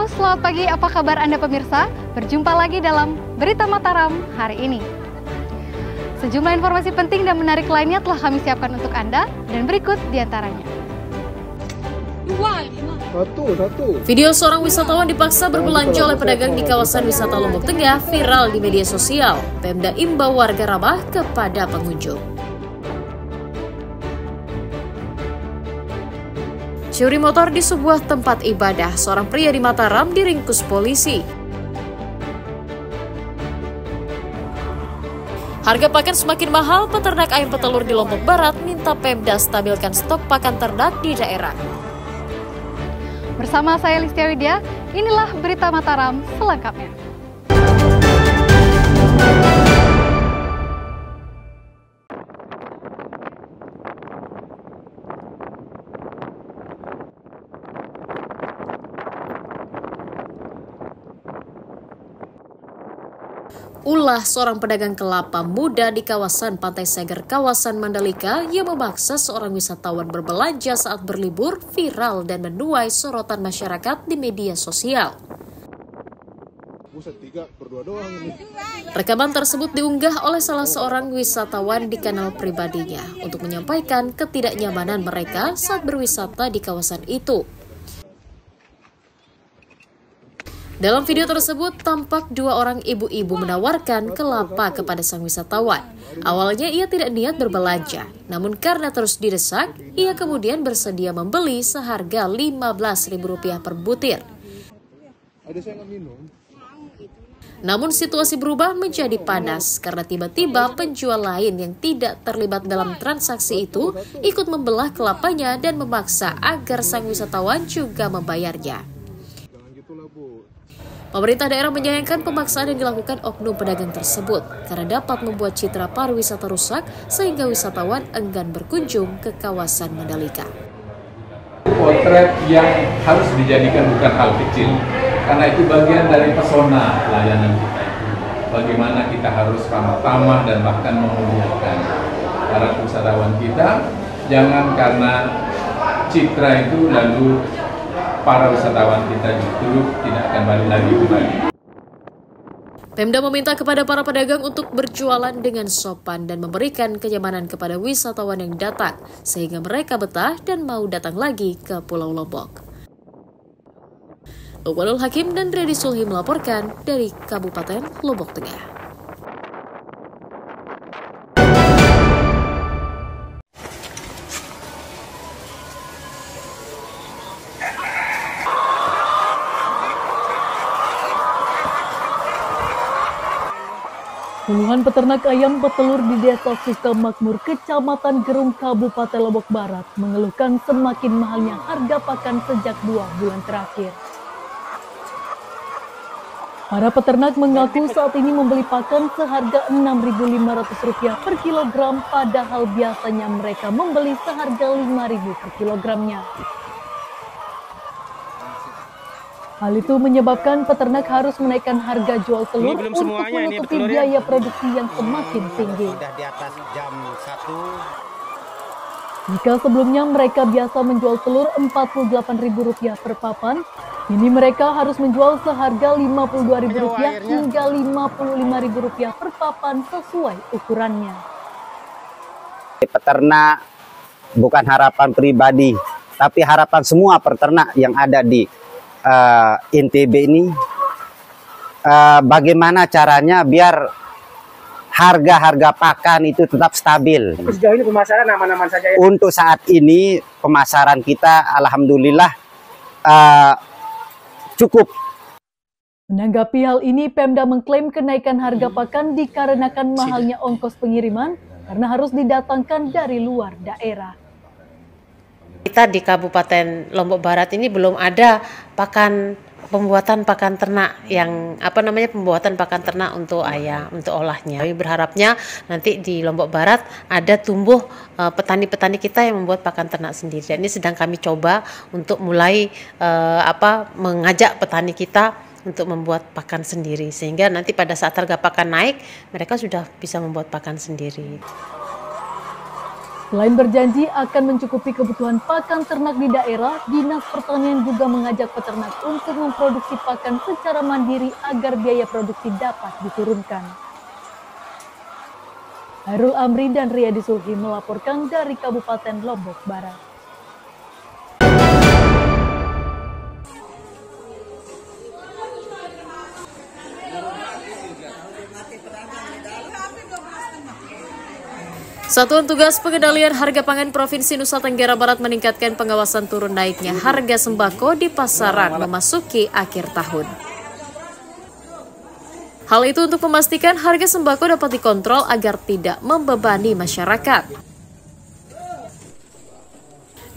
Halo, selamat pagi. Apa kabar Anda pemirsa? Berjumpa lagi dalam Berita Mataram hari ini. Sejumlah informasi penting dan menarik lainnya telah kami siapkan untuk Anda dan berikut diantaranya. Video seorang wisatawan dipaksa berbelanja oleh pedagang di kawasan wisata Lombok Tengah viral di media sosial. Pemda imbau warga ramah kepada pengunjung. Curi motor di sebuah tempat ibadah, seorang pria di Mataram diringkus polisi. Harga pakan semakin mahal, peternak ayam petelur di Lombok Barat minta Pemda stabilkan stok pakan ternak di daerah. Bersama saya Listia Widya, inilah Berita Mataram selengkapnya. Ulah seorang pedagang kelapa muda di kawasan Pantai Seger, kawasan Mandalika yang memaksa seorang wisatawan berbelanja saat berlibur viral dan menuai sorotan masyarakat di media sosial. Rekaman tersebut diunggah oleh salah seorang wisatawan di kanal pribadinya untuk menyampaikan ketidaknyamanan mereka saat berwisata di kawasan itu. Dalam video tersebut, tampak dua orang ibu-ibu menawarkan kelapa kepada sang wisatawan. Awalnya ia tidak niat berbelanja, namun karena terus didesak, ia kemudian bersedia membeli seharga Rp15.000 per butir. Namun situasi berubah menjadi panas karena tiba-tiba penjual lain yang tidak terlibat dalam transaksi itu ikut membelah kelapanya dan memaksa agar sang wisatawan juga membayarnya. Pemerintah daerah menyayangkan pemaksaan yang dilakukan oknum pedagang tersebut karena dapat membuat citra pariwisata rusak sehingga wisatawan enggan berkunjung ke kawasan Mandalika. Potret yang harus dijadikan bukan hal kecil, karena itu bagian dari pesona layanan kita itu. Bagaimana kita harus ramah-tamah dan bahkan memuliakan para wisatawan kita, jangan karena citra itu lalu para wisatawan kita justru tidak akan balik lagi kembali. Pemda meminta kepada para pedagang untuk berjualan dengan sopan dan memberikan kenyamanan kepada wisatawan yang datang, sehingga mereka betah dan mau datang lagi ke Pulau Lombok. Lukmanul Hakim dan Reddy Sulhi melaporkan dari Kabupaten Lombok Tengah. Puluhan peternak ayam petelur di Desa Sukamakmur, Kecamatan Gerung, Kabupaten Lombok Barat mengeluhkan semakin mahalnya harga pakan sejak 2 bulan terakhir. Para peternak mengaku saat ini membeli pakan seharga Rp6.500 per kilogram, padahal biasanya mereka membeli seharga Rp5.000 per kilogramnya. Hal itu menyebabkan peternak harus menaikkan harga jual telur untuk menutupi biaya produksi yang semakin tinggi. Jika sebelumnya mereka biasa menjual telur Rp48.000 per papan, kini mereka harus menjual seharga Rp52.000 hingga Rp55.000 per papan sesuai ukurannya. Peternak bukan harapan pribadi, tapi harapan semua peternak yang ada di NTB ini, bagaimana caranya biar harga-harga pakan itu tetap stabil. Sejauh ini pemasaran aman-aman saja ya? Untuk saat ini pemasaran kita alhamdulillah cukup. Menanggapi hal ini, Pemda mengklaim kenaikan harga pakan dikarenakan mahalnya ongkos pengiriman karena harus didatangkan dari luar daerah. Kita di Kabupaten Lombok Barat ini belum ada pembuatan pakan ternak yang pembuatan pakan ternak untuk ayam, untuk olahnya. Kami berharapnya nanti di Lombok Barat ada tumbuh petani-petani kita yang membuat pakan ternak sendiri. Dan ini sedang kami coba untuk mulai mengajak petani kita untuk membuat pakan sendiri, sehingga nanti pada saat harga pakan naik mereka sudah bisa membuat pakan sendiri. Selain berjanji akan mencukupi kebutuhan pakan ternak di daerah, Dinas Pertanian juga mengajak peternak untuk memproduksi pakan secara mandiri agar biaya produksi dapat diturunkan. Hairul Amri dan Riyadi Sulhi melaporkan dari Kabupaten Lombok Barat. Satuan Tugas Pengendalian Harga Pangan Provinsi Nusa Tenggara Barat meningkatkan pengawasan turun naiknya harga sembako di pasaran memasuki akhir tahun. Hal itu untuk memastikan harga sembako dapat dikontrol agar tidak membebani masyarakat.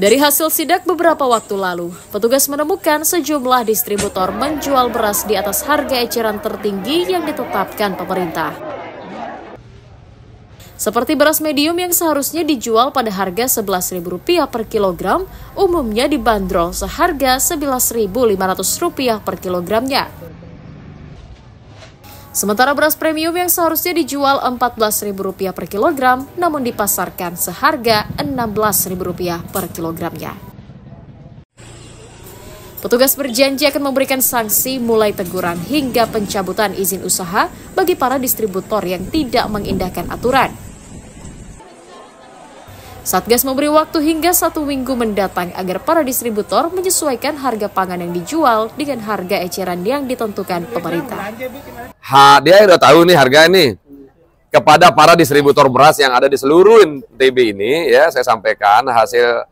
Dari hasil sidak beberapa waktu lalu, petugas menemukan sejumlah distributor menjual beras di atas harga eceran tertinggi yang ditetapkan pemerintah. Seperti beras medium yang seharusnya dijual pada harga Rp11.000 per kilogram, umumnya dibanderol seharga Rp11.500 per kilogramnya. Sementara beras premium yang seharusnya dijual Rp14.000 per kilogram, namun dipasarkan seharga Rp16.000 per kilogramnya. Petugas berjanji akan memberikan sanksi mulai teguran hingga pencabutan izin usaha bagi para distributor yang tidak mengindahkan aturan. Satgas memberi waktu hingga 1 minggu mendatang agar para distributor menyesuaikan harga pangan yang dijual dengan harga eceran yang ditentukan pemerintah. Dia udah tahu nih harga ini. Kepada para distributor beras yang ada di seluruh NTB ini, ya saya sampaikan hasil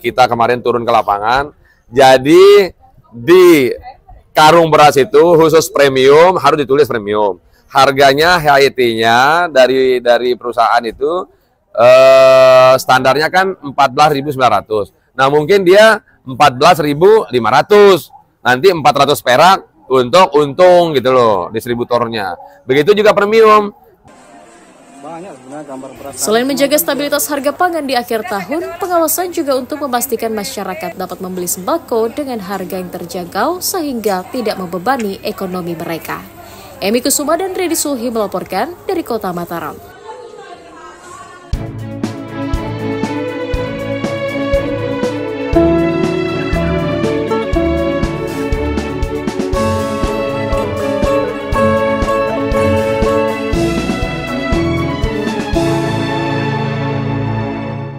kita kemarin turun ke lapangan. Jadi di karung beras itu khusus premium harus ditulis premium. Harganya HIT-nya dari perusahaan itu standarnya kan 14.900. Nah mungkin dia 14.500. Nanti 400 perak untuk untung gitu loh distributornya. Begitu juga premium. Selain menjaga stabilitas harga pangan di akhir tahun, pengawasan juga untuk memastikan masyarakat dapat membeli sembako dengan harga yang terjangkau sehingga tidak membebani ekonomi mereka. Emi Kusuma dan Riyadi Sulhi melaporkan dari Kota Mataram.